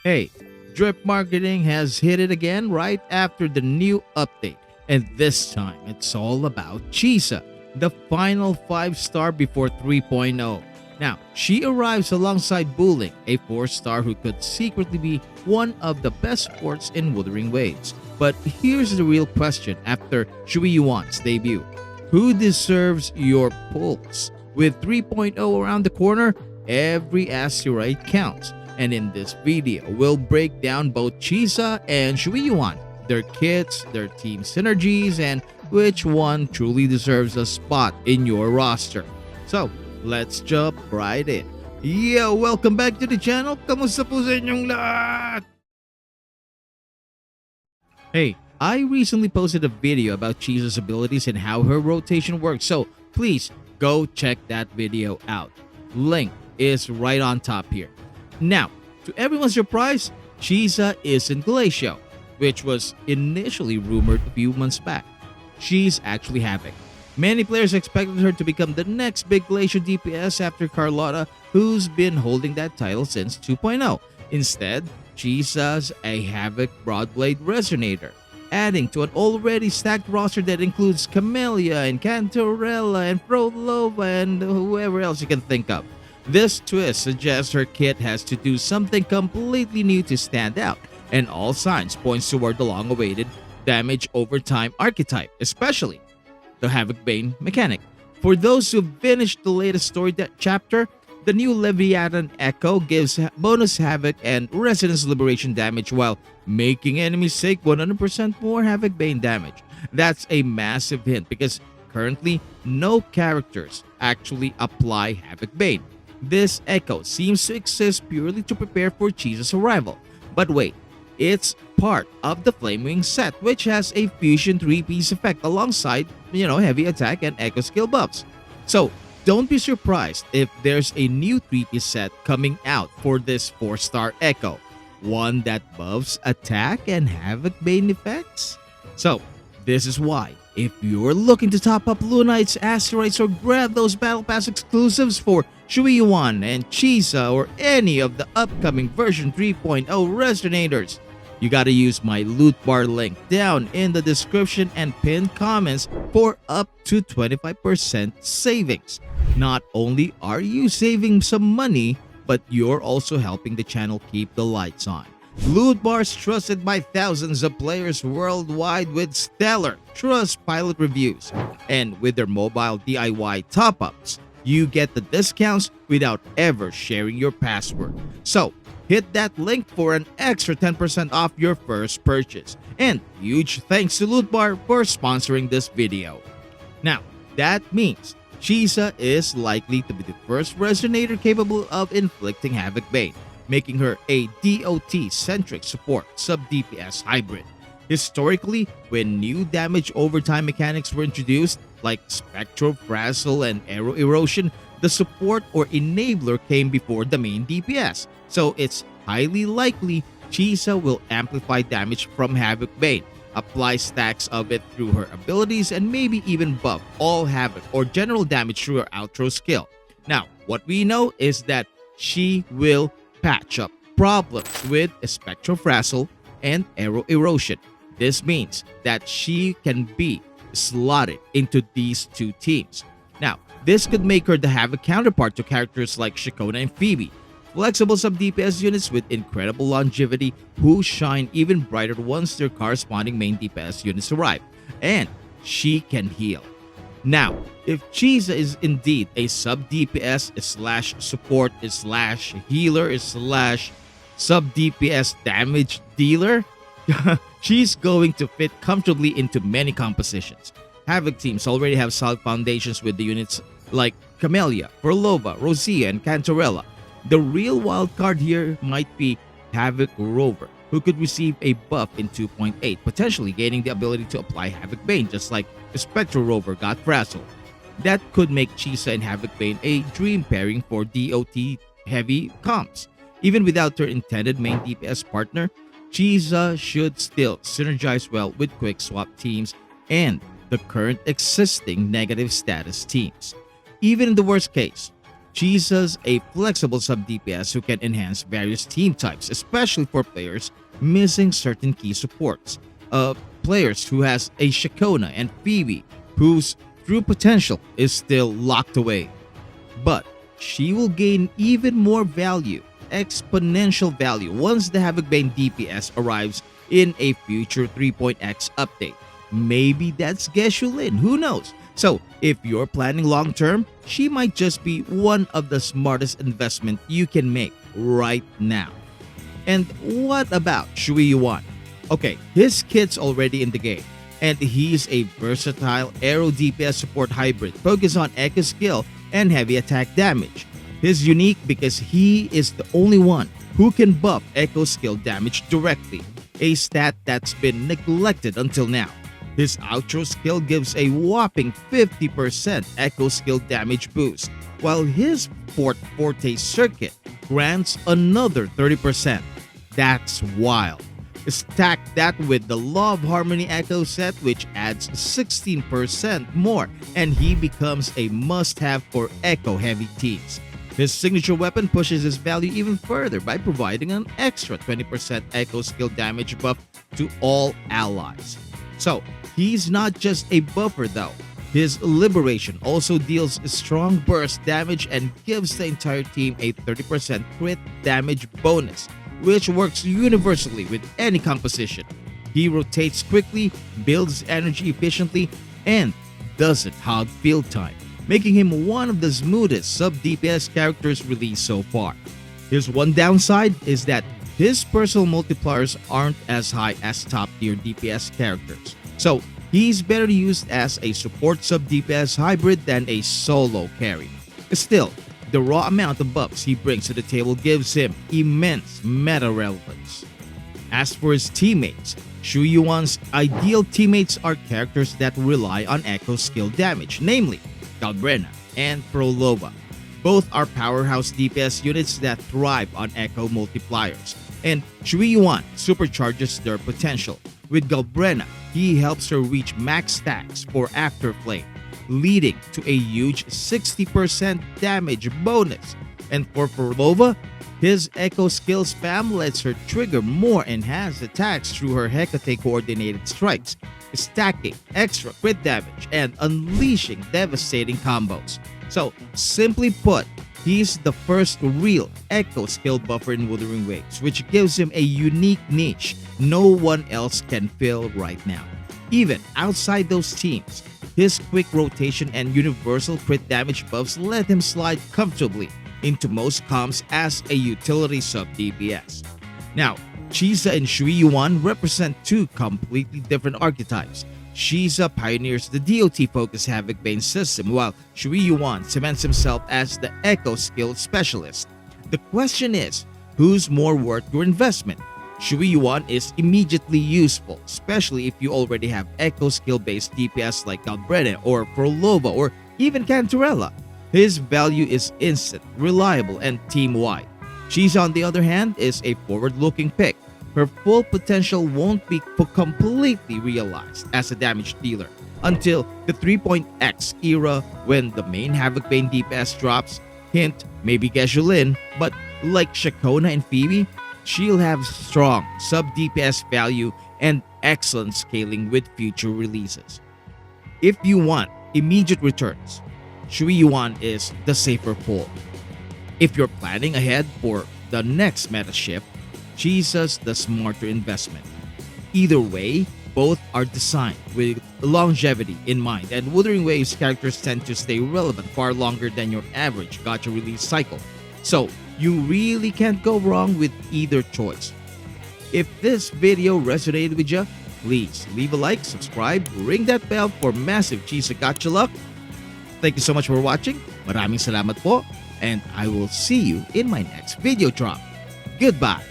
Hey, drip marketing has hit it again right after the new update. And this time, it's all about Chisa, the final 5-star before 3.0. Now, she arrives alongside Buling, a 4-star who could secretly be one of the best sports in Wuthering Waves. But here's the real question after Shuyuan's debut. Who deserves your pulse? With 3.0 around the corner, every asteroid counts. And in this video, we'll break down both Chisa and Qiuyuan, their kits, their team synergies, and which one truly deserves a spot in your roster. So, let's jump right in. Yo, welcome back to the channel. Kamusta po sa inyong lahat? Hey, I recently posted a video about Chisa's abilities and how her rotation works, so please go check that video out. Link is right on top here. Now, to everyone's surprise, Chisa is in Glacio, which was initially rumored a few months back. She's actually Havoc. Many players expected her to become the next big Glacio DPS after Carlotta, who's been holding that title since 2.0. Instead, Chisa's a Havoc Broadblade Resonator, adding to an already stacked roster that includes Camellia and Cantorella and Prolova and whoever else you can think of. This twist suggests her kit has to do something completely new to stand out, and all signs points toward the long-awaited damage over time archetype, especially the Havoc Bane mechanic. For those who finished the latest story chapter, the new Leviathan Echo gives bonus Havoc and Resonance Liberation damage while making enemies take 100% more Havoc Bane damage. That's a massive hint because currently no characters actually apply Havoc Bane. This Echo seems to exist purely to prepare for Chisa's arrival. But wait, it's part of the Flamewing set, which has a fusion 3-piece effect alongside, heavy attack and Echo skill buffs. So don't be surprised if there's a new 3-piece set coming out for this 4-star Echo, one that buffs attack and Havoc Bane effects. So this is why, if you're looking to top up Lunite's asteroids or grab those Battle Pass exclusives for Shuyuan and Chisa or any of the upcoming version 3.0 Resonators, you gotta use my loot bar link down in the description and pinned comments for up to 25% savings. Not only are you saving some money, but you're also helping the channel keep the lights on. Loot bars trusted by thousands of players worldwide with stellar Trustpilot reviews. And with their mobile DIY top-ups, you get the discounts without ever sharing your password. So, hit that link for an extra 10% off your first purchase. And huge thanks to Loot Bar for sponsoring this video. Now, that means Chisa is likely to be the first Resonator capable of inflicting Havoc Bane, making her a DOT-centric support sub-DPS hybrid. Historically, when new damage overtime mechanics were introduced, like Spectral Frazzle and Arrow Erosion, the support or enabler came before the main DPS. So it's highly likely Chisa will amplify damage from Havoc Bane, apply stacks of it through her abilities, and maybe even buff all Havoc or general damage through her outro skill. Now, what we know is that she will patch up problems with Spectral Frazzle and Arrow Erosion. This means that she can be slotted into these two teams. Now, this could make her the Havoc counterpart to characters like Shakona and Phoebe, flexible sub-DPS units with incredible longevity who shine even brighter once their corresponding main DPS units arrive. And she can heal. Now, if Chisa is indeed a sub-DPS slash support slash healer slash sub-DPS damage dealer, she's going to fit comfortably into many compositions. Havoc teams already have solid foundations with the units like Camellia, Prolova, Roccia, and Cantorella. The real wild card here might be Havoc Rover, who could receive a buff in 2.8, potentially gaining the ability to apply Havoc Bane just like Spectral Rover got Frazzle. That could make Chisa and Havoc Bane a dream pairing for DOT heavy comps. Even without her intended main DPS partner, Chisa should still synergize well with quick swap teams and the current existing negative status teams. Even in the worst case, Chisa's a flexible sub-DPS who can enhance various team types, especially for players missing certain key supports. Players who has a Shakona and Phoebe, whose true potential is still locked away. But she will gain even more value, exponential value, once the Havocbane DPS arrives in a future 3.x update. Maybe that's Geshu-Lin, who knows? So, if you're planning long term, she might just be one of the smartest investment you can make right now. And what about Shuyuan? Okay, his kit's already in the game, and he's a versatile arrow DPS support hybrid focused on echo skill and heavy attack damage. He's unique because he is the only one who can buff echo skill damage directly, a stat that's been neglected until now. His outro skill gives a whopping 50% echo skill damage boost, while his Forte circuit grants another 30%. That's wild. Stack that with the Law of Harmony Echo set, which adds 16% more, and he becomes a must-have for echo-heavy teams. His signature weapon pushes his value even further by providing an extra 20% echo skill damage buff to all allies. So, he's not just a buffer though. His Liberation also deals strong burst damage and gives the entire team a 30% crit damage bonus, which works universally with any composition. He rotates quickly, builds energy efficiently, and doesn't hog field time, making him one of the smoothest sub-DPS characters released so far. His one downside is that his personal multipliers aren't as high as top-tier DPS characters, so he's better used as a support sub-DPS hybrid than a solo carry. Still, the raw amount of buffs he brings to the table gives him immense meta relevance. As for his teammates, Shuyuan's ideal teammates are characters that rely on echo skill damage, namely Galbrena and Prolova. Both are powerhouse DPS units that thrive on echo multipliers, and Qiuyuan supercharges their potential. With Galbrena, he helps her reach max stacks for Afterflame, leading to a huge 60% damage bonus. And for Prolova, his echo skill spam lets her trigger more enhanced attacks through her Hecate coordinated strikes, stacking extra crit damage and unleashing devastating combos. So, simply put, he's the first real echo skill buffer in Wuthering Waves, which gives him a unique niche no one else can fill right now. Even outside those teams, his quick rotation and universal crit damage buffs let him slide comfortably into most comps as a utility sub-DPS. Now, Chisa and Qiuyuan represent two completely different archetypes. Chisa pioneers the DOT-focused Havocbane system, while Qiuyuan cements himself as the echo skill specialist. The question is, who's more worth your investment? Qiuyuan is immediately useful, especially if you already have echo skill-based DPS like Galbrena or Prolova or even Cantarella. His value is instant, reliable, and team-wide. Chisa, on the other hand, is a forward-looking pick. Her full potential won't be completely realized as a damage dealer until the 3.x era when the main Havocbane DPS drops. Hint, maybe Geshu-Lin, but like Shakona and Phoebe, she'll have strong sub-DPS value and excellent scaling with future releases. If you want immediate returns, Qiuyuan is the safer pull. If you're planning ahead for the next meta shift, Chisa's the smarter investment. Either way, both are designed with longevity in mind, and Wuthering Waves characters tend to stay relevant far longer than your average gacha release cycle. So, you really can't go wrong with either choice. If this video resonated with you, please leave a like, subscribe, ring that bell for massive Chisa gacha luck. Thank you so much for watching. Maraming salamat po, and I will see you in my next video drop. Goodbye.